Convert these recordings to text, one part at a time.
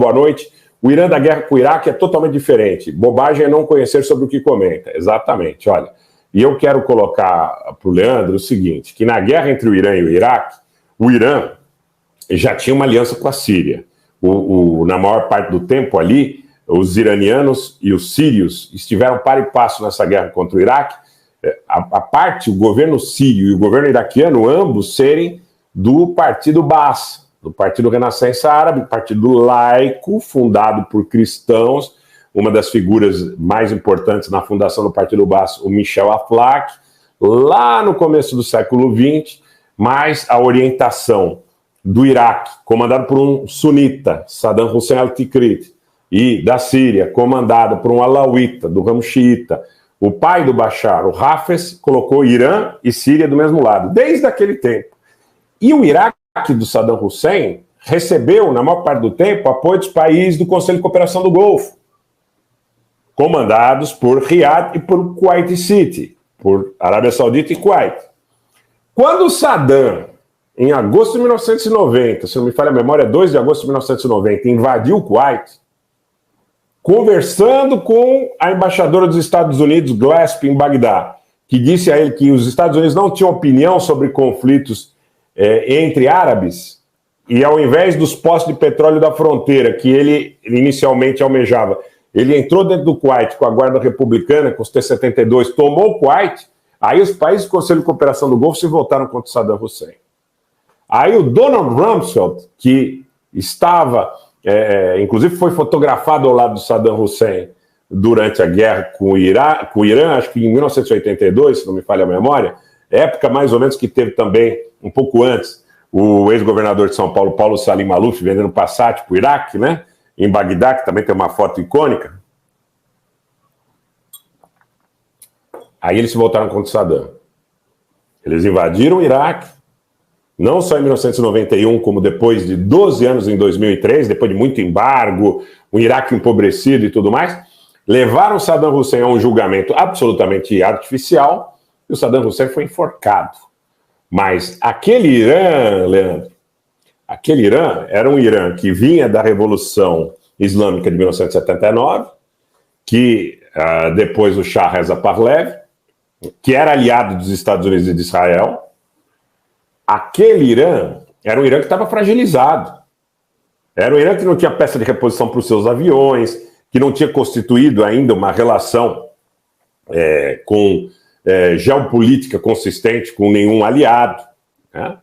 boa noite. O Irã da guerra com o Iraque é totalmente diferente. Bobagem é não conhecer sobre o que comenta. Exatamente, olha. E eu quero colocar para o Leandro o seguinte, que na guerra entre o Irã e o Irã já tinha uma aliança com a Síria. Na maior parte do tempo ali, os iranianos e os sírios estiveram par e passo nessa guerra contra o Iraque, o governo sírio e o governo iraquiano, ambos serem do Partido Baas, do Partido Renascença Árabe, partido laico, fundado por cristãos, uma das figuras mais importantes na fundação do Partido Baas, o Michel Aflaq, lá no começo do século XX, mas a orientação do Iraque, comandado por um sunita, Saddam Hussein al-Tikrit, e da Síria, comandada por um alauíta, do ramo xiita, o pai do Bashar, o Hafez, colocou Irã e Síria do mesmo lado, desde aquele tempo. E o Iraque do Saddam Hussein recebeu, na maior parte do tempo, apoio dos países do Conselho de Cooperação do Golfo, comandados por Riad e por Kuwait City, por Arábia Saudita e Kuwait. Quando Saddam, em agosto de 1990, se não me falha a memória, 2 de agosto de 1990, invadiu o Kuwait, conversando com a embaixadora dos Estados Unidos, Gillespie, em Bagdá, que disse a ele que os Estados Unidos não tinham opinião sobre conflitos entre árabes, e ao invés dos postos de petróleo da fronteira, que ele inicialmente almejava, ele entrou dentro do Kuwait com a guarda republicana, com os T-72, tomou o Kuwait, aí os países do Conselho de Cooperação do Golfo se voltaram contra Saddam Hussein. Aí o Donald Rumsfeld, que estava, inclusive foi fotografado ao lado do Saddam Hussein durante a guerra com o Irã, acho que em 1982, se não me falha a memória, época mais ou menos que teve também, um pouco antes, o ex-governador de São Paulo, Paulo Salim Maluf, vendendo Passat para o Iraque, né? Em Bagdá, que também tem uma foto icônica. Aí eles se voltaram contra Saddam. Eles invadiram o Iraque, não só em 1991, como depois de 12 anos em 2003, depois de muito embargo, o Iraque empobrecido e tudo mais, levaram Saddam Hussein a um julgamento absolutamente artificial e o Saddam Hussein foi enforcado. Mas aquele Irã, Leandro, aquele Irã era um Irã que vinha da Revolução Islâmica de 1979, que depois o Shah Reza Pahlavi, que era aliado dos Estados Unidos e de Israel. Aquele Irã era um Irã que estava fragilizado. Era um Irã que não tinha peça de reposição para os seus aviões, que não tinha constituído ainda uma relação geopolítica consistente com nenhum aliado, né?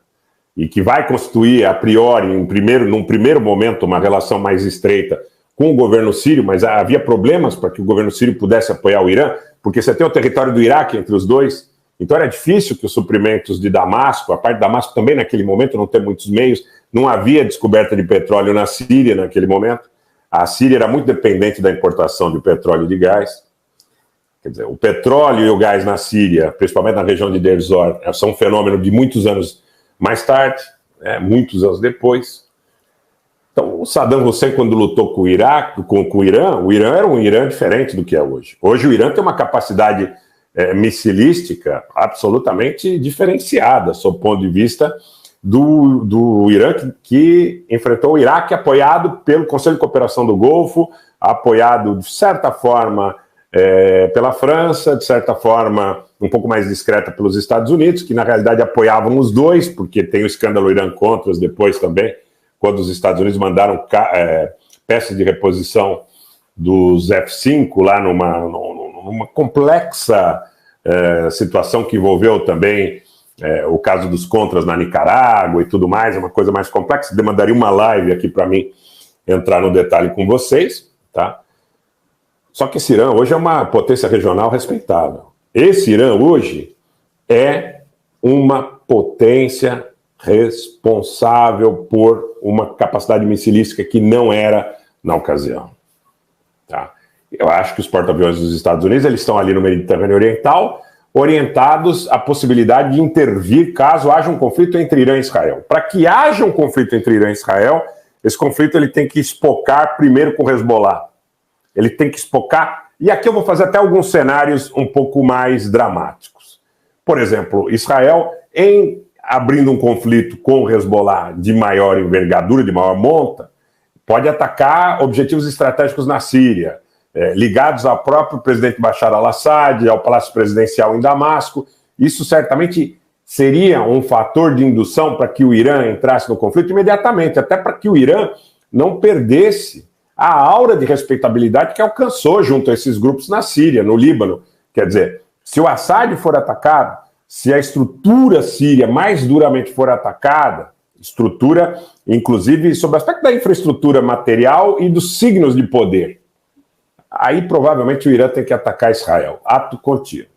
E que vai constituir, a priori, num primeiro momento, uma relação mais estreita com o governo sírio, mas havia problemas para que o governo sírio pudesse apoiar o Irã, porque você tem o território do Iraque entre os dois, então era difícil que os suprimentos de Damasco, a parte de Damasco também naquele momento não tem muitos meios, não havia descoberta de petróleo na Síria naquele momento, a Síria era muito dependente da importação de petróleo e de gás. Quer dizer, o petróleo e o gás na Síria, principalmente na região de Deir ez-Zor, são um fenômeno de muitos anos mais tarde, muitos anos depois. Então, o Saddam Hussein, quando lutou com o Iraque, com o Irã era um Irã diferente do que é hoje. Hoje o Irã tem uma capacidade missilística absolutamente diferenciada, sob o ponto de vista do Irã, que enfrentou o Iraque, apoiado pelo Conselho de Cooperação do Golfo, apoiado, de certa forma, pela França, de certa forma, um pouco mais discreta pelos Estados Unidos, que na realidade apoiavam os dois, porque tem o escândalo Irã-Contras depois também, quando os Estados Unidos mandaram peças de reposição dos F-5 lá numa complexa situação que envolveu também o caso dos Contras na Nicarágua e tudo mais, é uma coisa mais complexa, demandaria uma live aqui para mim entrar no detalhe com vocês, tá? Só que esse Irã hoje é uma potência regional respeitável. Esse Irã hoje é uma potência responsável por uma capacidade missilística que não era na ocasião. Tá? Eu acho que os porta-aviões dos Estados Unidos eles estão ali no Mediterrâneo Oriental, orientados à possibilidade de intervir caso haja um conflito entre Irã e Israel. Para que haja um conflito entre Irã e Israel, esse conflito ele tem que espocar primeiro com o Hezbollah. Ele tem que espocar, e aqui eu vou fazer até alguns cenários um pouco mais dramáticos. Por exemplo, Israel, abrindo um conflito com o Hezbollah de maior envergadura, de maior monta, pode atacar objetivos estratégicos na Síria, ligados ao próprio presidente Bashar al-Assad, ao Palácio Presidencial em Damasco. Isso certamente seria um fator de indução para que o Irã entrasse no conflito imediatamente, até para que o Irã não perdesse a aura de respeitabilidade que alcançou junto a esses grupos na Síria, no Líbano. Quer dizer, se o Assad for atacado, se a estrutura síria mais duramente for atacada, estrutura, inclusive, sob o aspecto da infraestrutura material e dos signos de poder, aí provavelmente o Irã tem que atacar Israel, ato contínuo.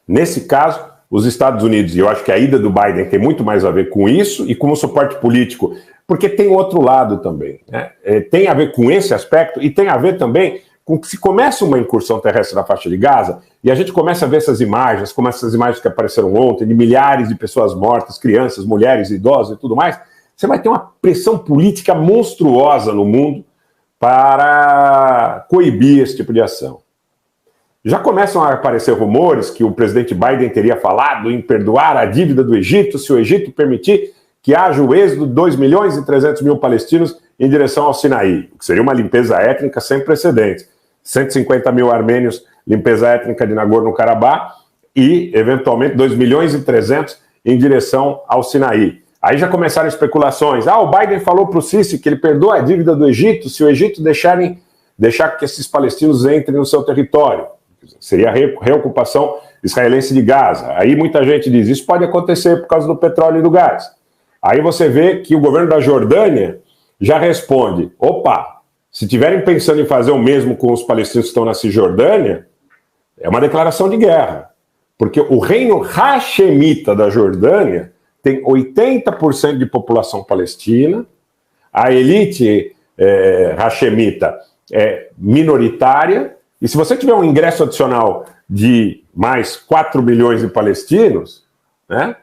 Nesse caso, os Estados Unidos, e eu acho que a ida do Biden tem muito mais a ver com isso e com o suporte político, porque tem outro lado também, né? Tem a ver com esse aspecto e tem a ver também com que se começa uma incursão terrestre na faixa de Gaza e a gente começa a ver essas imagens, como essas imagens que apareceram ontem, de milhares de pessoas mortas, crianças, mulheres, idosos e tudo mais, você vai ter uma pressão política monstruosa no mundo para coibir esse tipo de ação. Já começam a aparecer rumores que o presidente Biden teria falado em perdoar a dívida do Egito se o Egito permitir que haja o êxodo de 2.300.000 palestinos em direção ao Sinaí, o que seria uma limpeza étnica sem precedentes. 150.000 armênios, limpeza étnica de Nagorno-Karabakh e, eventualmente, 2.300.000 em direção ao Sinaí. Aí já começaram especulações. O Biden falou para o Sisi que ele perdoa a dívida do Egito se o Egito deixar que esses palestinos entrem no seu território. Seria a reocupação israelense de Gaza. Aí muita gente diz, isso pode acontecer por causa do petróleo e do gás. Aí você vê que o governo da Jordânia já responde, opa, se estiverem pensando em fazer o mesmo com os palestinos que estão na Cisjordânia, é uma declaração de guerra. Porque o reino hashemita da Jordânia tem 80% de população palestina, a elite hashemita é minoritária, e se você tiver um ingresso adicional de mais 4 milhões de palestinos, né,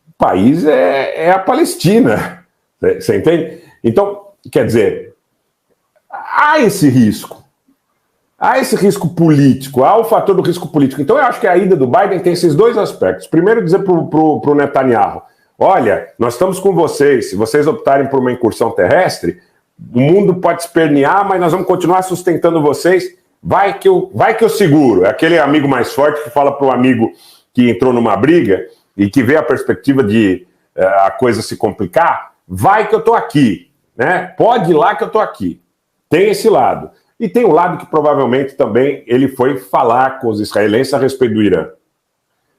o país é a Palestina. Você entende? Então, quer dizer, há esse risco. Há esse risco político, há o fator do risco político. Então, eu acho que a ida do Biden tem esses dois aspectos. Primeiro, dizer para o Netanyahu, olha, nós estamos com vocês, se vocês optarem por uma incursão terrestre, o mundo pode espernear, mas nós vamos continuar sustentando vocês, vai que eu seguro. É aquele amigo mais forte que fala para o amigo que entrou numa briga e que vê a perspectiva de a coisa se complicar, vai que eu estou aqui, né? Pode ir lá que eu estou aqui. Tem esse lado. E tem um lado que provavelmente também ele foi falar com os israelenses a respeito do Irã.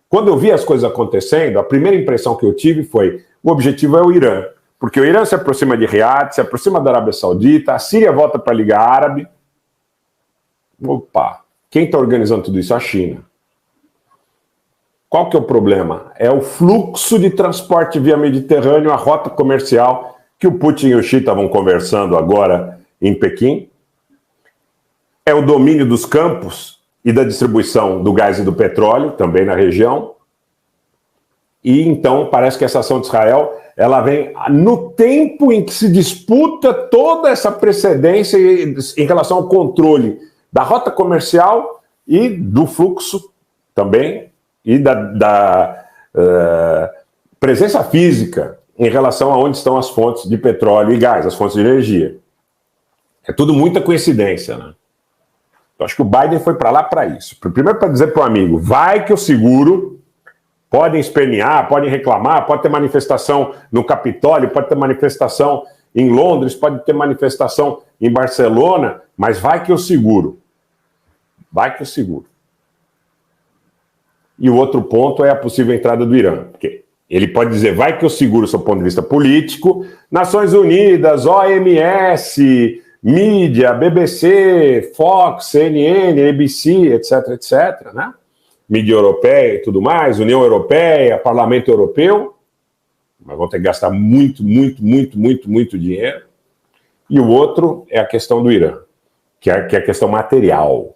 Quando eu vi as coisas acontecendo, a primeira impressão que eu tive foi, o objetivo é o Irã. Porque o Irã se aproxima de Riad, se aproxima da Arábia Saudita, a Síria volta para a Liga Árabe. Opa, quem está organizando tudo isso? A China. Qual que é o problema? É o fluxo de transporte via Mediterrâneo, a rota comercial que o Putin e o Xi estavam conversando agora em Pequim. É o domínio dos campos e da distribuição do gás e do petróleo, também na região. E então parece que essa ação de Israel, ela vem no tempo em que se disputa toda essa precedência em relação ao controle da rota comercial e do fluxo também, e da presença física em relação a onde estão as fontes de petróleo e gás, as fontes de energia. É tudo muita coincidência, né? Eu acho que o Biden foi para lá para isso. Primeiro para dizer para o amigo, vai que eu seguro, podem espernear, podem reclamar, pode ter manifestação no Capitólio, pode ter manifestação em Londres, pode ter manifestação em Barcelona, mas vai que eu seguro. Vai que eu seguro. E o outro ponto é a possível entrada do Irã. Porque ele pode dizer, vai que eu seguro do seu ponto de vista político, Nações Unidas, OMS, mídia, BBC, Fox, CNN, ABC, etc, etc, né? Mídia europeia e tudo mais, União Europeia, Parlamento Europeu, mas vão ter que gastar muito dinheiro. E o outro é a questão do Irã, que é a questão material.